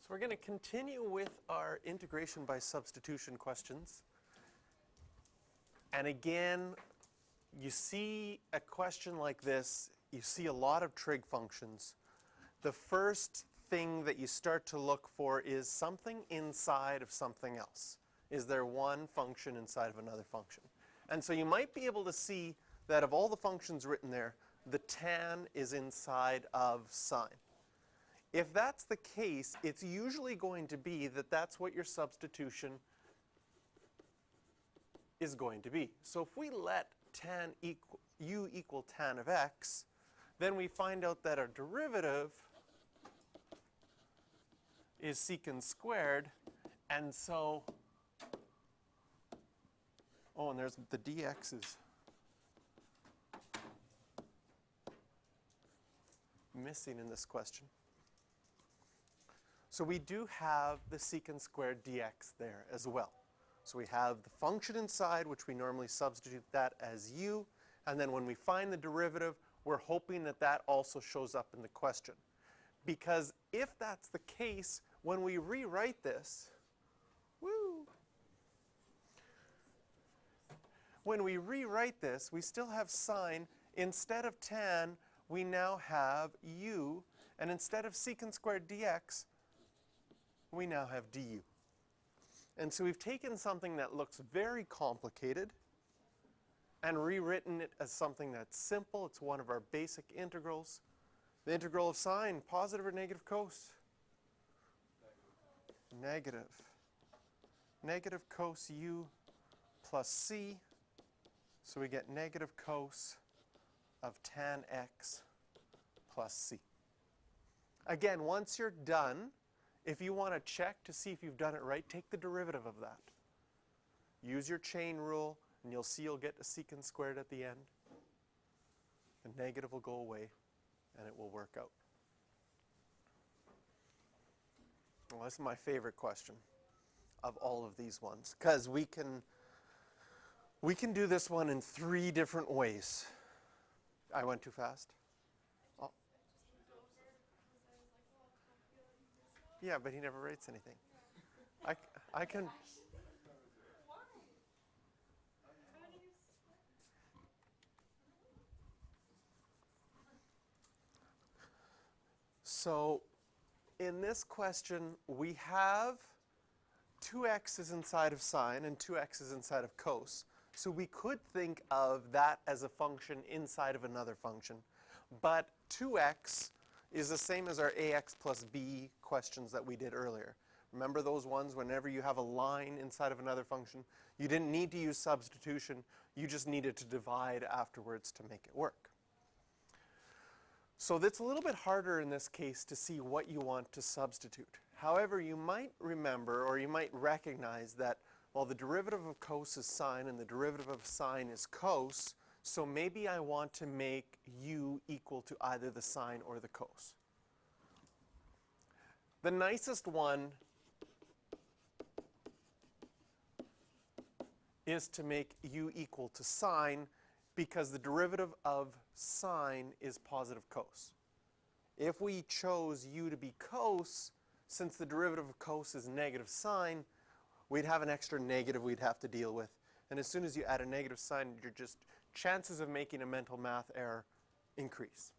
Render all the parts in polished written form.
So we're going to continue with our integration by substitution questions. And again, you see a question like this, you see a lot of trig functions. The first thing that you start to look for is something inside of something else. Is there one function inside of another function? And so you might be able to see that of all the functions written there, the tan is inside of sine. If that's the case, it's usually going to be that that's what your substitution is going to be. So if we let tan u equal tan of x, then we find out that our derivative is secant squared, and so, oh, and there's the dx is missing in this question. So we do have the secant squared dx there as well. So we have the function inside, which we normally substitute that as u, and then when we find the derivative, we're hoping that that also shows up in the question. Because if that's the case, when we rewrite this, when we rewrite this, we still have sine. Instead of tan, we now have u, and instead of secant squared dx, we now have du. And so we've taken something that looks very complicated and rewritten it as something that's simple. It's one of our basic integrals. The integral of sine, positive or negative cos? Negative. Negative cos u plus c. So we get negative cos of tan x plus c. Again, once you're done, if you want to check to see if you've done it right, take the derivative of that. Use your chain rule, and you'll see you'll get a secant squared at the end. The negative will go away, and it will work out. Well, this is my favorite question of all of these ones, because we can do this one in 3 different ways. I went too fast? Oh. Yeah, but he never writes anything. I can... So in this question, we have 2x's inside of sine and 2x's inside of cos. So we could think of that as a function inside of another function. But 2x is the same as our ax plus b questions that we did earlier. Remember those ones whenever you have a line inside of another function? You didn't need to use substitution. You just needed to divide afterwards to make it work. So that's a little bit harder in this case to see what you want to substitute. However, you might remember or you might recognize that, well, the derivative of cos is sine and the derivative of sine is cos, so maybe I want to make u equal to either the sine or the cos. The nicest one is to make u equal to sine, because the derivative of sine is positive cos. If we chose u to be cos, since the derivative of cos is negative sine, we'd have an extra negative we'd have to deal with. And as soon as you add a negative sign, chances of making a mental math error increase.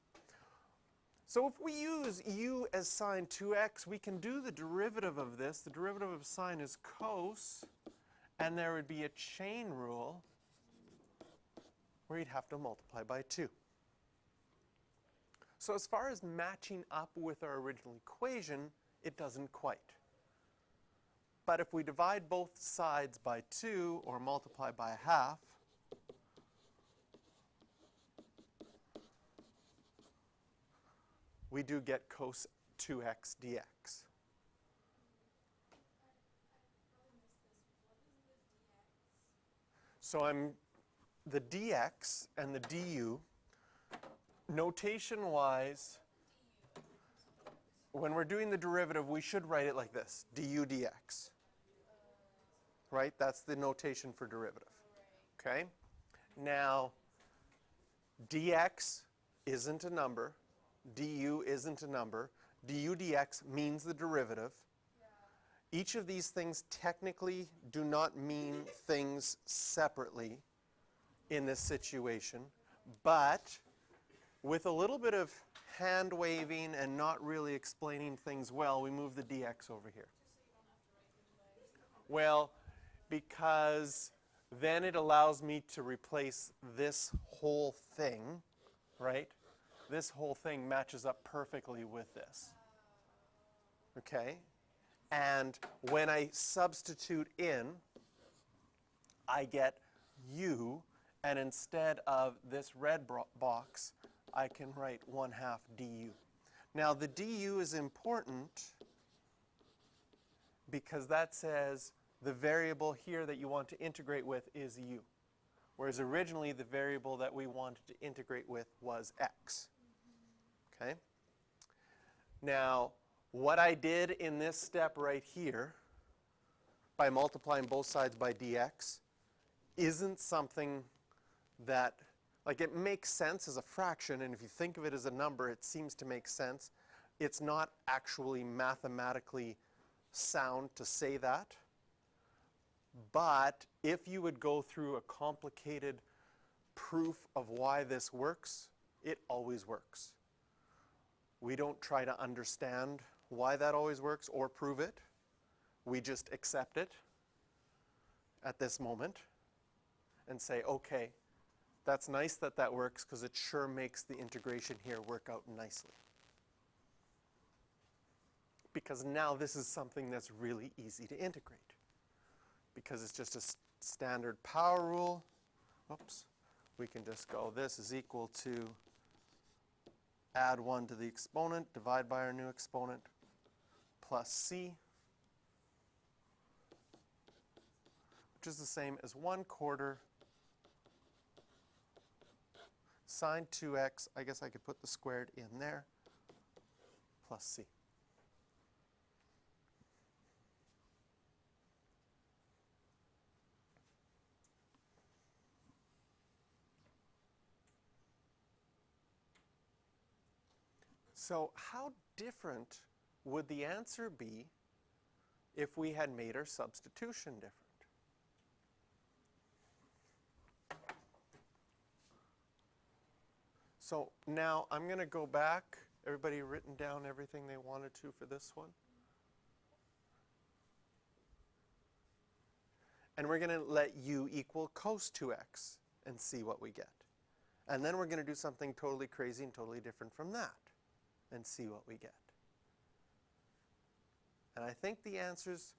So if we use u as sine 2x, we can do the derivative of this. The derivative of sine is cos, and there would be a chain rule where you'd have to multiply by 2. So as far as matching up with our original equation, it doesn't quite. But if we divide both sides by 2 or multiply by a half, we do get cos 2x dx. So the dx and the du, notation-wise, when we're doing the derivative, we should write it like this, du dx. Right? That's the notation for derivative. Okay? Now, dx isn't a number. Du isn't a number. Du dx means the derivative. Each of these things technically do not mean things separately in this situation, but with a little bit of hand waving and not really explaining things well, we move the dx over here. Well, because then it allows me to replace this whole thing, right? This whole thing matches up perfectly with this. Okay? And when I substitute in, I get u, and instead of this red box, I can write 1/2 du. Now the du is important because that says the variable here that you want to integrate with is u, whereas originally the variable that we wanted to integrate with was x. Okay? Now, what I did in this step right here, by multiplying both sides by dx, isn't something that, like, it makes sense as a fraction, and if you think of it as a number, it seems to make sense. It's not actually mathematically sound to say that. But if you would go through a complicated proof of why this works, it always works. We don't try to understand why that always works or prove it. We just accept it at this moment and say, okay, that's nice that that works because it sure makes the integration here work out nicely. Because now this is something that's really easy to integrate. Because it's just a standard power rule. Oops. We can just go, this is equal to add 1 to the exponent, divide by our new exponent, plus c, which is the same as 1/4 sine 2x, I guess I could put the squared in there, plus c. So how different would the answer be if we had made our substitution different? So now I'm going to go back. Everybody written down everything they wanted to for this one? And we're going to let u equal cos 2x and see what we get. And then we're going to do something totally crazy and totally different from that and see what we get. And I think the answers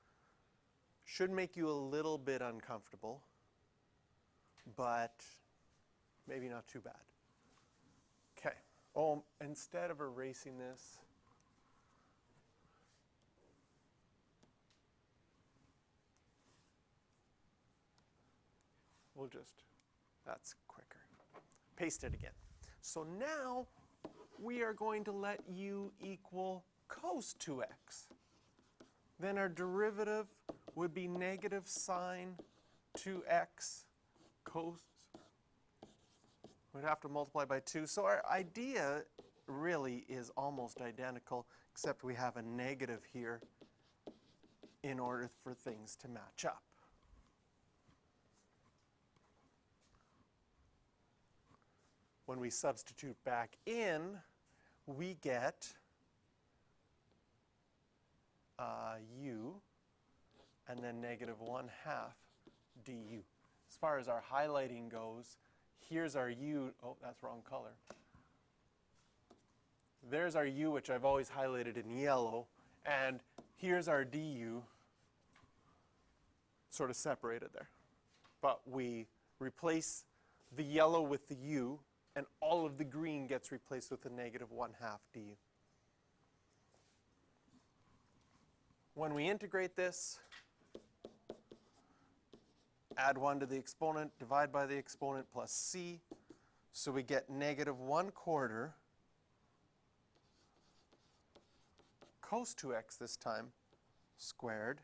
should make you a little bit uncomfortable, but maybe not too bad. Okay. Oh, instead of erasing this, we'll just, that's quicker. Paste it again. So now we are going to let u equal cos 2x. Then our derivative would be negative sine 2x cos. We'd have to multiply by 2. So our idea really is almost identical, except we have a negative here in order for things to match up. When we substitute back in, we get u and then negative 1/2 du. As far as our highlighting goes, here's our u. Oh, that's wrong color. There's our u, which I've always highlighted in yellow, and here's our du, sort of separated there. But we replace the yellow with the u, and all of the green gets replaced with the negative 1/2 du. When we integrate this, add 1 to the exponent, divide by the exponent, plus c. So we get negative 1/4 cos 2x this time, squared,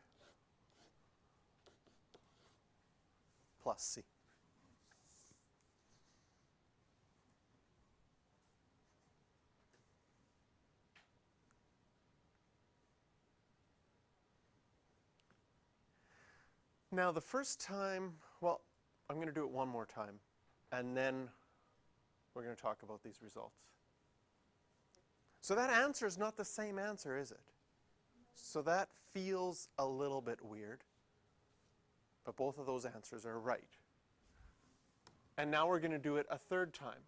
plus c. Now the first time, well, I'm going to do it one more time, and then we're going to talk about these results. So that answer is not the same answer, is it? So that feels a little bit weird, but both of those answers are right. And now we're going to do it a third time.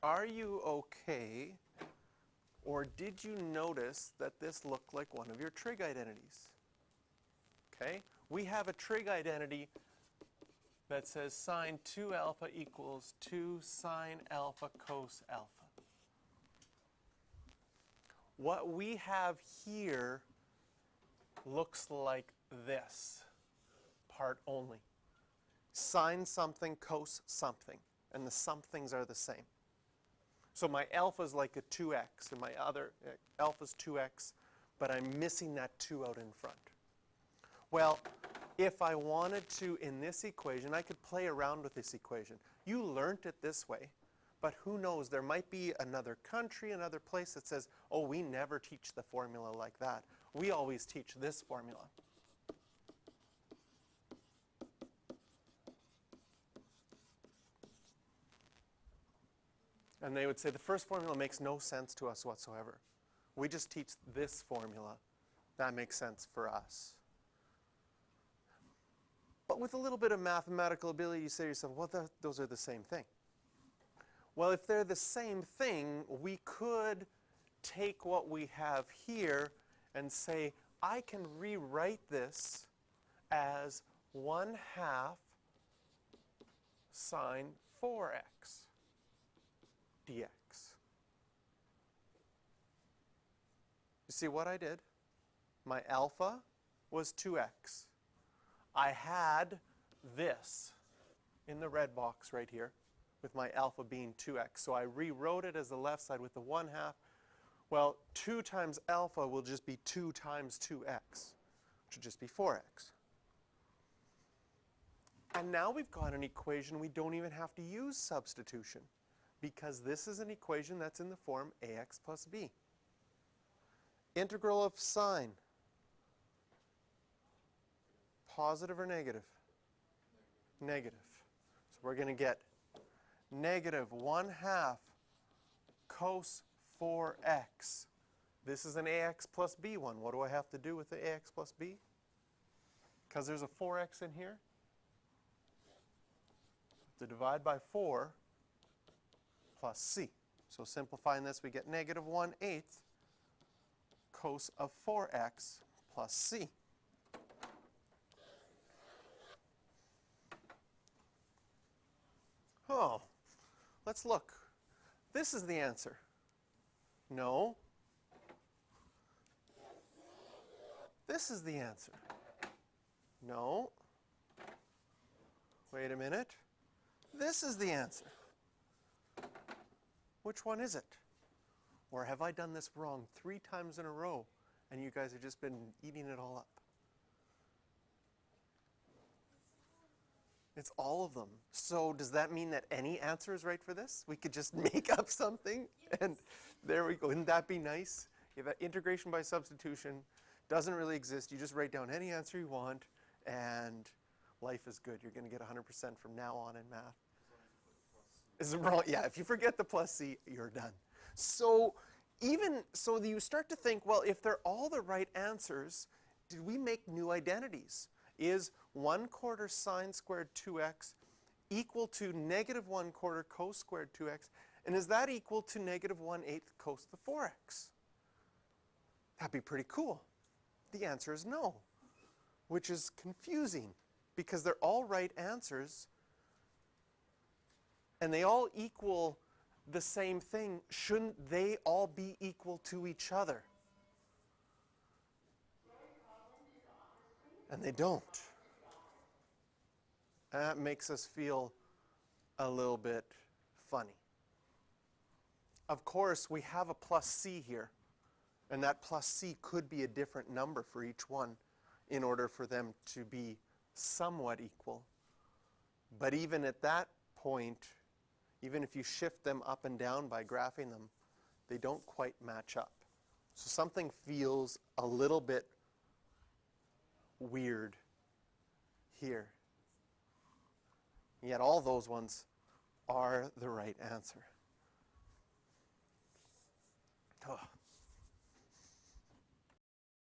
Are you okay, or did you notice that this looked like one of your trig identities? Okay, we have a trig identity that says sine 2 alpha equals 2 sine alpha cos alpha. What we have here looks like this, part only. Sine something, cos something, and the somethings are the same. So my alpha is like a 2x, and my other alpha is 2x, but I'm missing that 2 out in front. Well, if I wanted to, in this equation, I could play around with this equation. You learned it this way, but who knows, there might be another country, another place that says, oh, we never teach the formula like that. We always teach this formula. And they would say, the first formula makes no sense to us whatsoever. We just teach this formula. That makes sense for us. But with a little bit of mathematical ability, you say to yourself, well, those are the same thing. Well, if they're the same thing, we could take what we have here and say, I can rewrite this as 1/2 sine 4x dx. You see what I did? My alpha was 2x. I had this in the red box right here with my alpha being 2x. So I rewrote it as the left side with the 1/2. Well, 2 times alpha will just be 2 times 2x, which would just be 4x. And now we've got an equation we don't even have to use substitution, because this is an equation that's in the form ax plus b. Integral of sine. Positive or negative? Negative. So we're going to get negative 1/2 cos 4x. This is an ax plus b one. What do I have to do with the ax plus b? Because there's a 4x in here. To divide by 4 plus c. So simplifying this, we get negative 1/8 cos of 4x plus c. Oh, let's look. This is the answer. No. This is the answer. No. Wait a minute. This is the answer. Which one is it? Or have I done this wrong 3 times in a row and you guys have just been eating it all up? It's all of them. So does that mean that any answer is right for this? We could just make up something and there we go. Wouldn't that be nice? If that integration by substitution doesn't really exist, you just write down any answer you want and life is good. You're going to get 100% from now on in math. Is it wrong? Yeah, if you forget the plus c, you're done. So you start to think, well, if they're all the right answers, did we make new identities? Is 1/4 sine squared 2x equal to negative 1/4 cos squared 2x? And is that equal to negative 1/8 cos the 4x? That'd be pretty cool. The answer is no, which is confusing because they're all right answers and they all equal the same thing. Shouldn't they all be equal to each other? And they don't. That makes us feel a little bit funny. Of course, we have a plus c here, and that plus c could be a different number for each one in order for them to be somewhat equal. But even at that point, even if you shift them up and down by graphing them, They don't quite match up. So something feels a little bit weird here. Yet all those ones are the right answer. Oh.